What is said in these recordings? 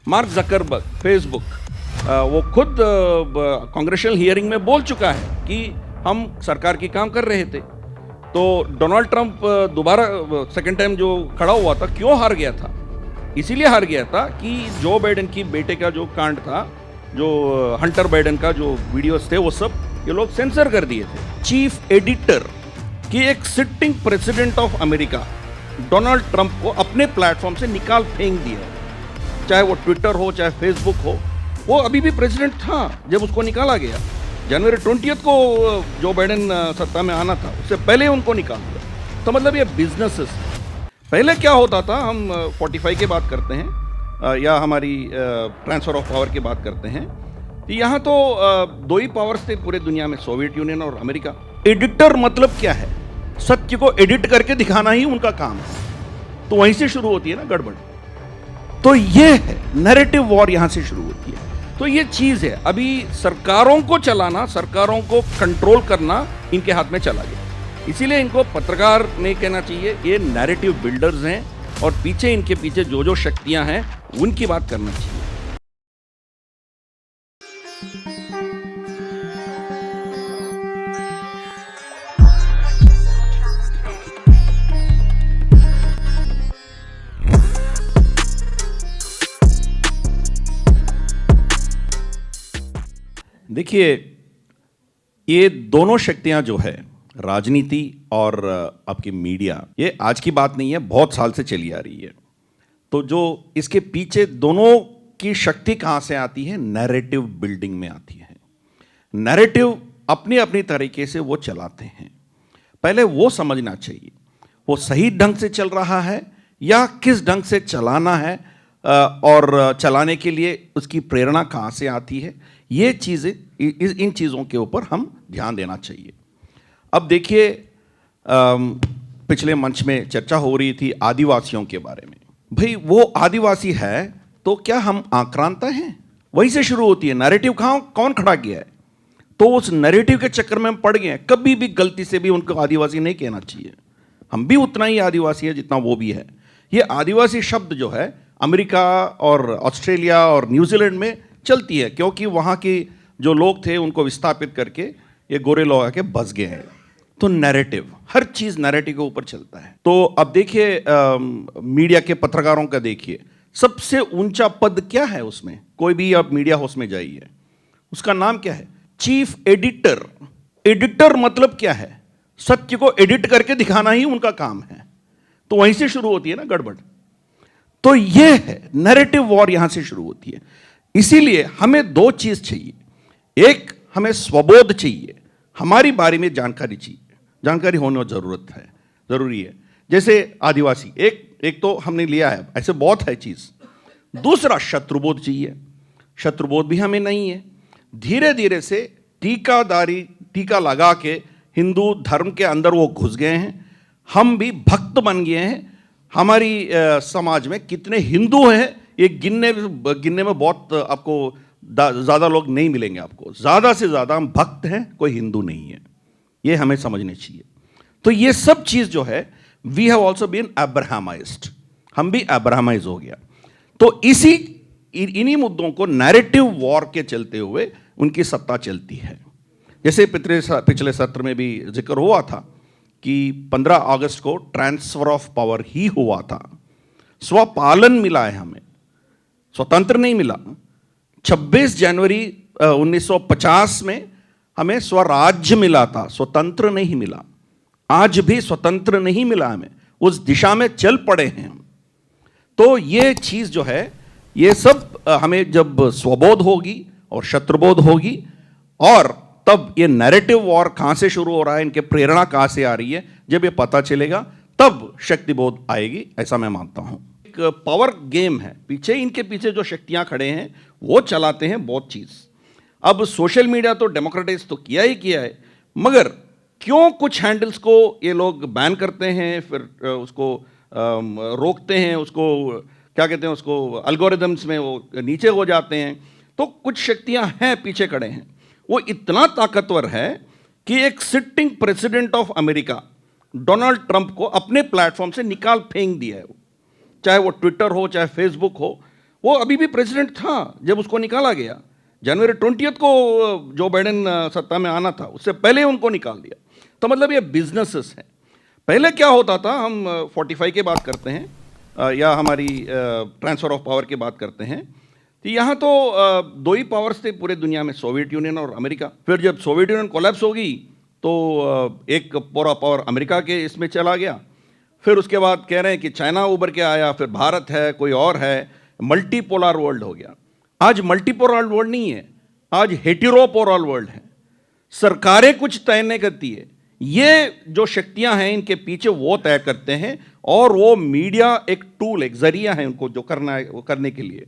Mark Zuckerberg, Facebook, वो खुद congressional hearing में बोल चुका है कि हम सरकार की काम कर रहे थे। तो डोनाल्ड ट्रंप दोबारा सेकेंड टाइम जो खड़ा हुआ था, क्यों हार गया था? इसीलिए हार गया था कि जो बाइडेन की बेटे का जो कांड था, जो हंटर बाइडेन का जो वीडियोस थे, वो सब ये लोग सेंसर कर दिए थे। चीफ एडिटर कि एक sitting president of America Donald Trump को अपने प्लेटफॉर्म से निकाल फेंक दिया, चाहे वो ट्विटर हो चाहे फेसबुक हो। वो अभी भी प्रेसिडेंट था जब उसको निकाला गया। जनवरी 20 को जो बाइडेन सत्ता में आना था, उससे पहले उनको निकाल दिया। तो मतलब ये बिजनेसेस, पहले क्या होता था, हम 45 की बात करते हैं या हमारी ट्रांसफर ऑफ पावर की बात करते हैं, तो यहाँ तो दो ही पावर्स थे पूरे दुनिया में, सोवियत यूनियन और अमेरिका। एडिटर मतलब क्या है? सत्य को एडिट करके दिखाना ही उनका काम है। तो वहीं से शुरू होती है ना गड़बड़। तो ये है नैरेटिव वॉर, यहां से शुरू होती है। तो ये चीज है, अभी सरकारों को चलाना, सरकारों को कंट्रोल करना इनके हाथ में चला गया। इसीलिए इनको पत्रकार नहीं कहना चाहिए, ये नैरेटिव बिल्डर्स हैं और पीछे इनके पीछे जो जो शक्तियां हैं उनकी बात करना चाहिए। देखिए, ये दोनों शक्तियां जो है, राजनीति और आपकी मीडिया, ये आज की बात नहीं है, बहुत साल से चली आ रही है। तो जो इसके पीछे दोनों की शक्ति कहां से आती है? नैरेटिव बिल्डिंग में आती है। नैरेटिव अपनी अपनी तरीके से वो चलाते हैं। पहले वो समझना चाहिए वो सही ढंग से चल रहा है या किस ढंग से चलाना है, और चलाने के लिए उसकी प्रेरणा कहां से आती है। ये चीज़ें, इन चीज़ों के ऊपर हम ध्यान देना चाहिए। अब देखिए, पिछले मंच में चर्चा हो रही थी आदिवासियों के बारे में। भाई, वो आदिवासी है तो क्या हम आक्रांता हैं? वहीं से शुरू होती है। नैरेटिव कौन खड़ा किया है? तो उस नैरेटिव के चक्कर में हम पड़ गए हैं। कभी भी गलती से भी उनको आदिवासी नहीं कहना चाहिए। हम भी उतना ही आदिवासी है जितना वो भी है। ये आदिवासी शब्द जो है अमेरिका और ऑस्ट्रेलिया और न्यूजीलैंड में चलती है, क्योंकि वहाँ के जो लोग थे उनको विस्थापित करके ये गोरे लोग आके बस गए हैं। तो नैरेटिव, हर चीज़ नैरेटिव के ऊपर चलता है। तो अब देखिए, मीडिया के पत्रकारों का देखिए, सबसे ऊंचा पद क्या है उसमें? कोई भी आप मीडिया हाउस में जाइए, उसका नाम क्या है? Chief editor. एडिटर मतलब क्या है? सत्य को एडिट करके दिखाना ही उनका काम है। तो वहीं से शुरू होती है ना गड़बड़। तो ये है नैरेटिव वॉर, यहां से शुरू होती है। इसीलिए हमें दो चीज चाहिए। एक, हमें स्वबोध चाहिए, हमारी बारे में जानकारी चाहिए, जानकारी होना जरूरी है। जैसे आदिवासी, एक तो हमने लिया है, ऐसे बहुत है चीज। दूसरा, शत्रुबोध चाहिए। शत्रुबोध भी हमें नहीं है। धीरे धीरे से टीका लगा के हिंदू धर्म के अंदर वो घुस गए हैं। हम भी भक्त बन गए हैं। हमारी समाज में कितने हिंदू हैं ये गिनने में बहुत आपको ज़्यादा लोग नहीं मिलेंगे। आपको ज़्यादा से ज़्यादा हम भक्त हैं, कोई हिंदू नहीं है। ये हमें समझने चाहिए। तो ये सब चीज़ जो है, वी हैव ऑल्सो बीन अब्राहमाइज्ड, हम भी अब्राहमाइज हो गया। तो इन्हीं मुद्दों को नैरेटिव वॉर के चलते हुए उनकी सत्ता चलती है। जैसे पिछले सत्र में भी जिक्र हुआ था कि 15 अगस्त को ट्रांसफर ऑफ पावर ही हुआ था। स्वपालन मिला है हमें, स्वतंत्र नहीं मिला। 26 जनवरी 1950 में हमें स्वराज्य मिला था, स्वतंत्र नहीं मिला। आज भी स्वतंत्र नहीं मिला हमें, उस दिशा में चल पड़े हैं हम। तो ये चीज़ जो है, ये सब हमें जब स्वबोध होगी और शत्रुबोध होगी, और तब ये नैरेटिव वॉर कहाँ से शुरू हो रहा है, इनके प्रेरणा कहाँ से आ रही है, जब ये पता चलेगा तब शक्तिबोध आएगी, ऐसा मैं मानता हूँ। एक पावर गेम है, इनके पीछे जो शक्तियाँ खड़े हैं वो चलाते हैं बहुत चीज़। अब सोशल मीडिया तो डेमोक्रेटाइज तो किया ही किया है, मगर क्यों कुछ हैंडल्स को ये लोग बैन करते हैं, फिर उसको रोकते हैं, उसको क्या कहते हैं, उसको एल्गोरिदम्स में वो नीचे हो जाते हैं। तो कुछ शक्तियाँ हैं पीछे खड़े हैं। वो इतना ताकतवर है कि एक sitting president of America Donald Trump को अपने प्लेटफॉर्म से निकाल फेंक दिया है। चाहे वो ट्विटर हो चाहे फेसबुक हो, वो अभी भी प्रेसिडेंट था जब उसको निकाला गया। जनवरी 20 को जो बाइडेन सत्ता में आना था, उससे पहले उनको निकाल दिया। तो मतलब ये बिजनेसेस हैं। पहले क्या होता था, हम 45 की बात करते हैं या हमारी ट्रांसफ़र ऑफ पावर की बात करते हैं, तो यहाँ तो दो ही पावर्स थे पूरे दुनिया में, सोवियत यूनियन और अमेरिका। फिर जब सोवियत यूनियन कोलैप्स हो गई तो एक पूरा पावर अमेरिका के इसमें चला गया। फिर उसके बाद कह रहे हैं कि चाइना उभर के आया, फिर भारत है, कोई और है, मल्टीपोलर वर्ल्ड हो गया। आज मल्टीपोलर वर्ल्ड नहीं है, आज हेटेरोपोलर वर्ल्ड है। सरकारें कुछ तय नहीं करती है, ये जो शक्तियां हैं इनके पीछे वो तय करते हैं, और वो मीडिया एक टूल, एक जरिया है उनको जो करना है वो करने के लिए।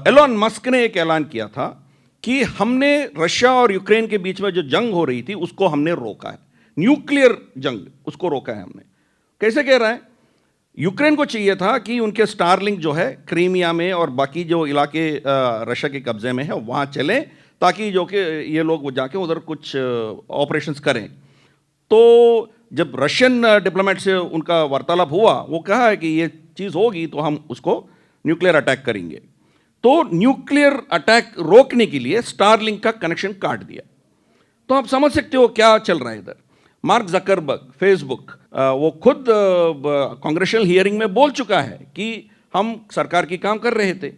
एलोन मस्क ने एक ऐलान किया था कि हमने रशिया और यूक्रेन के बीच में जो जंग हो रही थी उसको हमने रोका है, न्यूक्लियर जंग, उसको रोका है हमने। कैसे कह रहा है? यूक्रेन को चाहिए था कि उनके स्टारलिंक जो है क्रीमिया में और बाकी जो इलाके रशिया के कब्जे में है वहाँ चले, ताकि जो कि ये लोग जाके उधर कुछ ऑपरेशंस करें। तो जब रशियन डिप्लोमेट से उनका वार्तालाप हुआ, वो कहा है कि ये चीज़ होगी तो हम उसको न्यूक्लियर अटैक करेंगे। तो न्यूक्लियर अटैक रोकने के लिए स्टारलिंक का कनेक्शन काट दिया। तो आप समझ सकते हो क्या चल रहा है इधर। मार्क जकरबर्ग, फेसबुक, वो खुद कांग्रेशनल हियरिंग में बोल चुका है कि हम सरकार की काम कर रहे थे।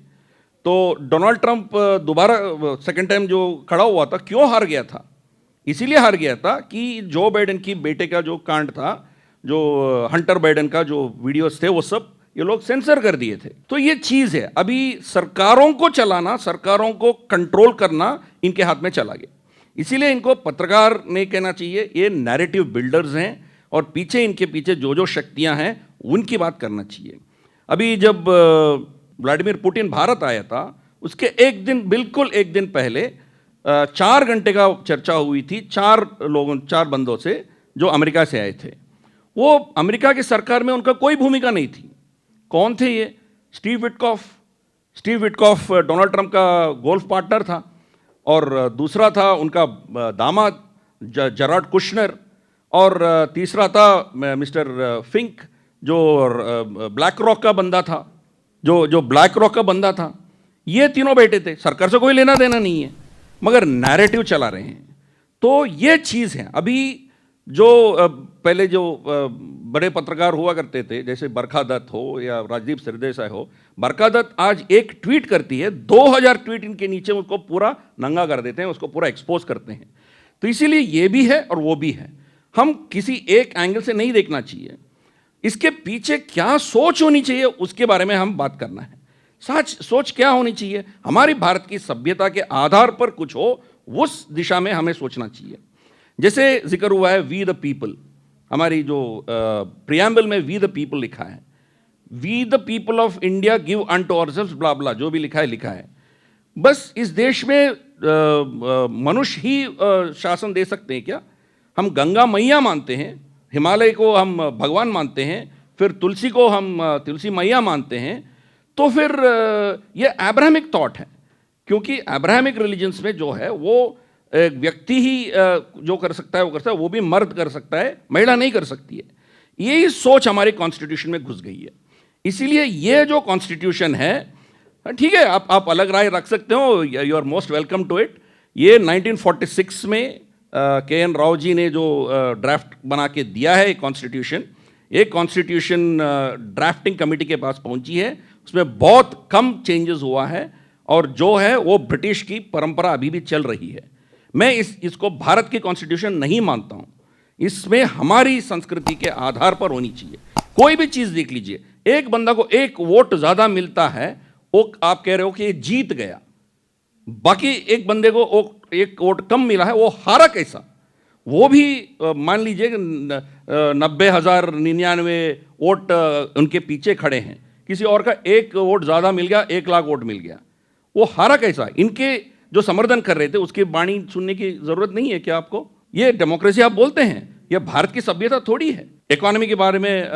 तो डोनाल्ड ट्रंप दोबारा सेकेंड टाइम जो खड़ा हुआ था, क्यों हार गया था? इसीलिए हार गया था कि जो बाइडेन की बेटे का जो कांड था, जो हंटर बाइडेन का जो वीडियोस थे, वो सब ये लोग सेंसर कर दिए थे। तो ये चीज़ है, अभी सरकारों को चलाना, सरकारों को कंट्रोल करना इनके हाथ में चला गया। इसीलिए इनको पत्रकार नहीं कहना चाहिए, ये नैरेटिव बिल्डर्स हैं, और पीछे इनके पीछे जो जो शक्तियां हैं उनकी बात करना चाहिए। अभी जब व्लादिमीर पुतिन भारत आया था, उसके एक दिन, बिल्कुल एक दिन पहले 4 घंटे का चर्चा हुई थी 4 बंदों से जो अमेरिका से आए थे। वो अमेरिका की सरकार में उनका कोई भूमिका नहीं थी। कौन थे ये? स्टीव विटकॉफ डोनाल्ड ट्रंप का गोल्फ पार्टनर था, और दूसरा था उनका दामाद जरार्ड कुशनर, और तीसरा था मिस्टर फिंक जो ब्लैक रॉक का बंदा था, जो ब्लैक रॉक का बंदा था। ये तीनों बैठे थे, सरकार से कोई लेना देना नहीं है, मगर नैरेटिव चला रहे हैं। तो ये चीज़ है। अभी जो पहले जो बड़े पत्रकार हुआ करते थे, जैसे बरखा दत्त हो या राजदीप सरदेसाई हो, बरखा दत्त आज एक ट्वीट करती है, 2000 ट्वीट इनके नीचे उसको पूरा नंगा कर देते हैं, उसको पूरा एक्सपोज करते हैं। तो इसीलिए ये भी है और वो भी है। हम किसी एक एंगल से नहीं देखना चाहिए, इसके पीछे क्या सोच होनी चाहिए उसके बारे में हम बात करना है। सोच क्या होनी चाहिए? हमारी भारत की सभ्यता के आधार पर कुछ हो, उस दिशा में हमें सोचना चाहिए। जैसे जिक्र हुआ है वी द पीपल, हमारी जो प्रियम्बल में वी द पीपल लिखा है, we the people of India give unto ourselves, blah blah, जो भी लिखा है। बस इस देश में मनुष्य ही शासन दे सकते हैं क्या? हम गंगा मैया मानते हैं, हिमालय को हम भगवान मानते हैं, फिर तुलसी को हम तुलसी मैया मानते हैं। तो फिर ये अब्राहमिक थॉट है, क्योंकि अब्राहमिक रिलीजन्स में जो है वो एक व्यक्ति ही जो कर सकता है वो करता है, वो भी मर्द कर सकता है, महिला नहीं कर सकती है। यही सोच हमारे कॉन्स्टिट्यूशन में घुस गई है। इसीलिए ये जो कॉन्स्टिट्यूशन है, ठीक है, आप अलग राय रख सकते हो, you are most welcome to it. ये 1946 में के.एन. राव जी ने जो ड्राफ्ट बना के दिया है कॉन्स्टिट्यूशन, एक कॉन्स्टिट्यूशन ड्राफ्टिंग कमेटी के पास पहुंची है, उसमें बहुत कम चेंजेस हुआ है, और जो है वो ब्रिटिश की परंपरा अभी भी चल रही है। मैं इसको भारत की कॉन्स्टिट्यूशन नहीं मानता हूँ। इसमें हमारी संस्कृति के आधार पर होनी चाहिए। कोई भी चीज़ देख लीजिए, एक बंदा को एक वोट ज़्यादा मिलता है, वो आप कह रहे हो कि ये जीत गया, बाकी एक बंदे को एक वोट कम मिला है, वो हारा कैसा? वो भी मान लीजिए 90,099 वोट उनके पीछे खड़े हैं, किसी और का एक वोट ज़्यादा मिल गया, 1 लाख वोट मिल गया, वो हारा कैसा? इनके जो समर्थन कर रहे थे उसकी वाणी सुनने की जरूरत नहीं है क्या आपको? ये डेमोक्रेसी आप बोलते हैं, ये भारत की सभ्यता थोड़ी है। इकोनॉमी के बारे में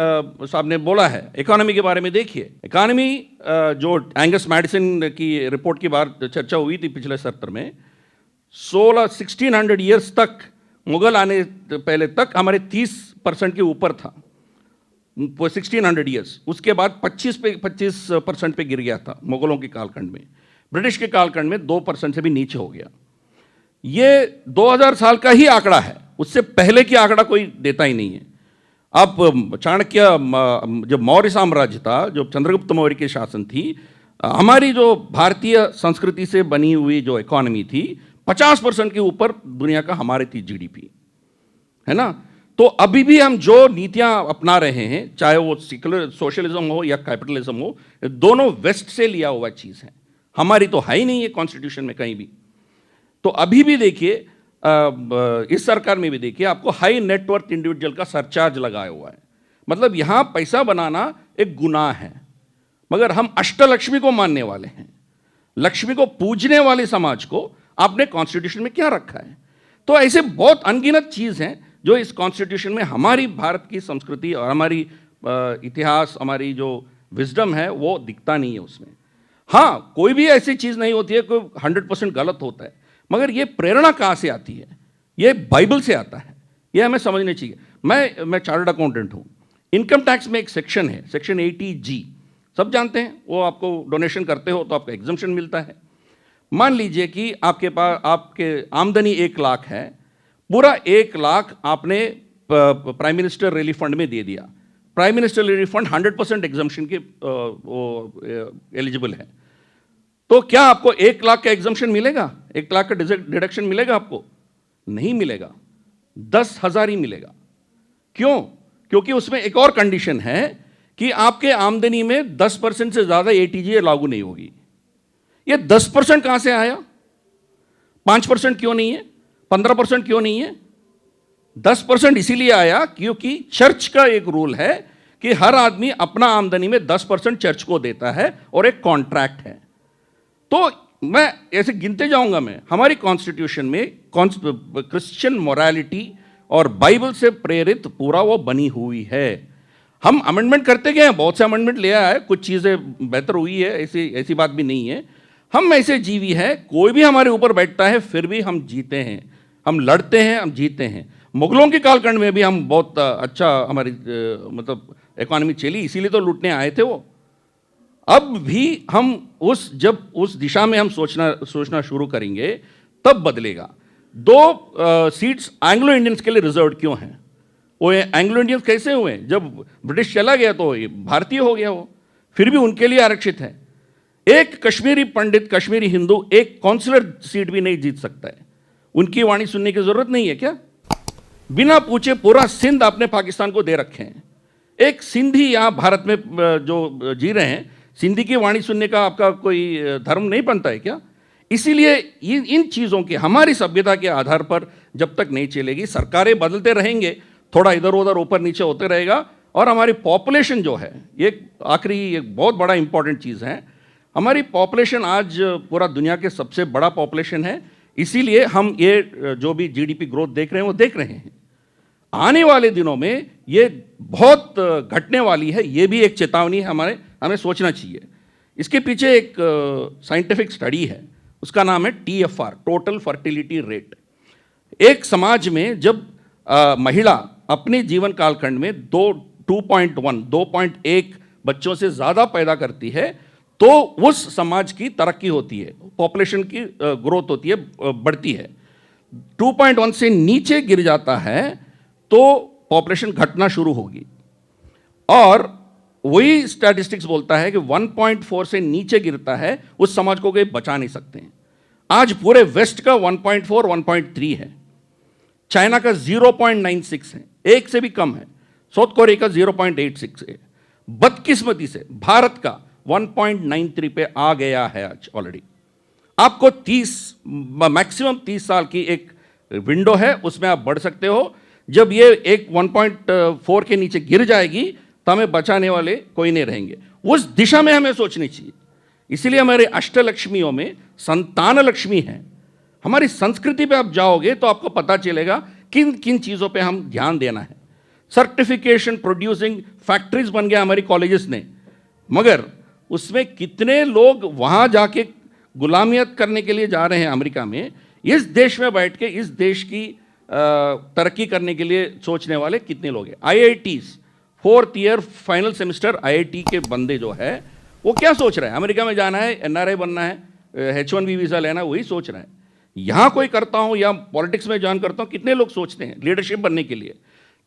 साहब ने बोला है, इकोनॉमी के बारे में देखिए। इकोनॉमी जो एंगस मैडिसन की रिपोर्ट की बार चर्चा हुई थी पिछले सत्र में, 1600 ईयर्स तक, मुगल आने पहले तक हमारे 30% के ऊपर था। 1600 ईयर्स, उसके बाद 25% पे गिर गया था मुगलों के कालखंड में। ब्रिटिश के कालखंड में 2% से भी नीचे हो गया। ये 2000 साल का ही आंकड़ा है, उससे पहले की आंकड़ा कोई देता ही नहीं है। अब चाणक्य, जब मौर्य साम्राज्य था, जो चंद्रगुप्त मौर्य की शासन थी, हमारी जो भारतीय संस्कृति से बनी हुई जो इकोनॉमी थी, 50% के ऊपर दुनिया का हमारी थी जीडीपी, है ना। तो अभी भी हम जो नीतियां अपना रहे हैं, चाहे वो सेक्युलर सोशलिज्म हो या कैपिटलिज्म हो, दोनों वेस्ट से लिया हुआ चीज़ है, हमारी तो है ही नहीं है कॉन्स्टिट्यूशन में कहीं भी। तो अभी भी देखिए, इस सरकार में भी देखिए, आपको हाई नेटवर्थ इंडिविजुअल का सरचार्ज लगाया हुआ है। मतलब यहां पैसा बनाना एक गुनाह है, मगर हम अष्टलक्ष्मी को मानने वाले हैं, लक्ष्मी को पूजने वाले समाज को आपने कॉन्स्टिट्यूशन में क्या रखा है। तो ऐसे बहुत अनगिनत चीज़ हैं जो इस कॉन्स्टिट्यूशन में हमारी भारत की संस्कृति और हमारी इतिहास, हमारी जो विजडम है, वो दिखता नहीं है उसमें। हाँ, कोई भी ऐसी चीज़ नहीं होती है कोई 100% गलत होता है, मगर ये प्रेरणा कहाँ से आती है? ये बाइबल से आता है, ये हमें समझना चाहिए। मैं चार्टर्ड अकाउंटेंट हूँ। इनकम टैक्स में एक सेक्शन है, सेक्शन 80G, सब जानते हैं। वो आपको डोनेशन करते हो तो आपको एग्जम्पशन मिलता है। मान लीजिए कि आपके पास आपके आमदनी 1 लाख है, पूरा 1 लाख आपने प्राइम मिनिस्टर रिलीफ फंड में दे दिया। Prime minister relief fund 100% exemption के एलिजिबल है। तो क्या आपको 1 लाख का एग्जम्पशन मिलेगा? 1 लाख का डिडक्शन मिलेगा आपको? नहीं मिलेगा, 10,000 ही मिलेगा। क्यों? क्योंकि उसमें एक और कंडीशन है कि आपके आमदनी में 10% से ज़्यादा ATG लागू नहीं होगी। ये 10% कहाँ से आया? 5% क्यों नहीं है? 15% क्यों नहीं है? 10% इसीलिए आया क्योंकि चर्च का एक रूल है कि हर आदमी अपना आमदनी में 10% चर्च को देता है और एक कॉन्ट्रैक्ट है। तो मैं ऐसे गिनते जाऊंगा। मैं हमारी कॉन्स्टिट्यूशन में क्रिश्चियन मोरालिटी और बाइबल से प्रेरित पूरा वो बनी हुई है। हम अमेंडमेंट करते गए हैं, बहुत से अमेंडमेंट ले आया है, कुछ चीज़ें बेहतर हुई है, ऐसी बात भी नहीं है। हम ऐसे जीवी हैं, कोई भी हमारे ऊपर बैठता है फिर भी हम जीते हैं, हम लड़ते हैं, हम जीते हैं। मुगलों के कालखंड में भी हम बहुत अच्छा हमारी मतलब इकोनॉमी चली, इसीलिए तो लूटने आए थे वो। अब भी हम जब उस दिशा में हम सोचना शुरू करेंगे तब बदलेगा। 2 सीट्स एंग्लो इंडियंस के लिए रिजर्व क्यों हैं? वो एंग्लो इंडियंस कैसे हुए? जब ब्रिटिश चला गया तो ये भारतीय हो गया वो, फिर भी उनके लिए आरक्षित है। एक कश्मीरी पंडित, कश्मीरी हिंदू एक काउंसिलर सीट भी नहीं जीत सकता है। उनकी वाणी सुनने की जरूरत नहीं है क्या? बिना पूछे पूरा सिंध आपने पाकिस्तान को दे रखे हैं। एक सिंधी यहाँ भारत में जो जी रहे हैं, सिंधी की वाणी सुनने का आपका कोई धर्म नहीं बनता है क्या? इसीलिए इन चीज़ों के हमारी सभ्यता के आधार पर जब तक नहीं चलेगी, सरकारें बदलते रहेंगे, थोड़ा इधर उधर ऊपर नीचे होते रहेगा, और हमारी पॉपुलेशन जो है, ये आखिरी एक बहुत बड़ा इंपॉर्टेंट चीज़ है। हमारी पॉपुलेशन आज पूरा दुनिया के सबसे बड़ा पॉपुलेशन है, इसीलिए हम ये जो भी जीडीपी ग्रोथ देख रहे हैं वो देख रहे हैं। आने वाले दिनों में ये बहुत घटने वाली है, ये भी एक चेतावनी है, हमें सोचना चाहिए। इसके पीछे एक साइंटिफिक स्टडी है, उसका नाम है TFR, टोटल फर्टिलिटी रेट। एक समाज में जब महिला अपने जीवन कालखंड में 2.1 बच्चों से ज़्यादा पैदा करती है तो उस समाज की तरक्की होती है, पॉपुलेशन की ग्रोथ होती है, बढ़ती है। 2.1 से नीचे गिर जाता है तो पॉपुलेशन घटना शुरू होगी। और वही स्टैटिस्टिक्स बोलता है कि 1.4 से नीचे गिरता है उस समाज को कोई बचा नहीं सकते हैं। आज पूरे वेस्ट का 1.4, 1.3 है, चाइना का 0.96 है, 1 से भी कम है, साउथ कोरिया का 0.86 है। बदकिस्मती से भारत का 1.93 पे आ गया है आज ऑलरेडी। आपको मैक्सिमम 30 साल की एक विंडो है, उसमें आप बढ़ सकते हो। जब ये एक 1.4 के नीचे गिर जाएगी तो हमें बचाने वाले कोई नहीं रहेंगे। उस दिशा में हमें सोचनी चाहिए। इसीलिए हमारे अष्टलक्ष्मियों में संतान लक्ष्मी है। हमारी संस्कृति पे आप जाओगे तो आपको पता चलेगा किन किन चीज़ों पे हम ध्यान देना है। सर्टिफिकेशन प्रोड्यूसिंग फैक्ट्रीज बन गया हमारी कॉलेजेस ने, मगर उसमें कितने लोग वहाँ जाके गुलामियत करने के लिए जा रहे हैं अमेरिका में। इस देश में बैठ के इस देश की तरक्की करने के लिए सोचने वाले कितने लोग हैं। IITs 4th year final semester IIT के बंदे जो है वो क्या सोच रहे हैं? अमेरिका में जाना है, एनआरआई बनना है, H1B वीज़ा लेना है, वही सोच रहे हैं। यहाँ कोई करता हूँ या पॉलिटिक्स में ज्वाइन करता हूँ, कितने लोग सोचते हैं लीडरशिप बनने के लिए।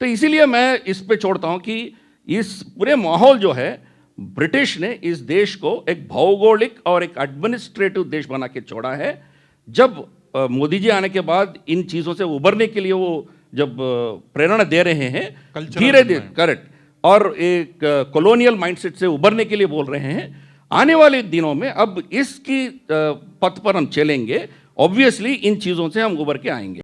तो इसीलिए मैं इस पे छोड़ता हूँ कि इस पूरे माहौल जो है, ब्रिटिश ने इस देश को एक भौगोलिक और एक एडमिनिस्ट्रेटिव देश बना के छोड़ा है। जब मोदी जी आने के बाद इन चीज़ों से उबरने के लिए वो जब प्रेरणा दे रहे हैं, धीरे धीरे, करेक्ट, और एक कॉलोनियल माइंडसेट से उबरने के लिए बोल रहे हैं, आने वाले दिनों में अब इसकी पथ पर हम चलेंगे, ऑब्वियसली इन चीज़ों से हम उबर के आएंगे।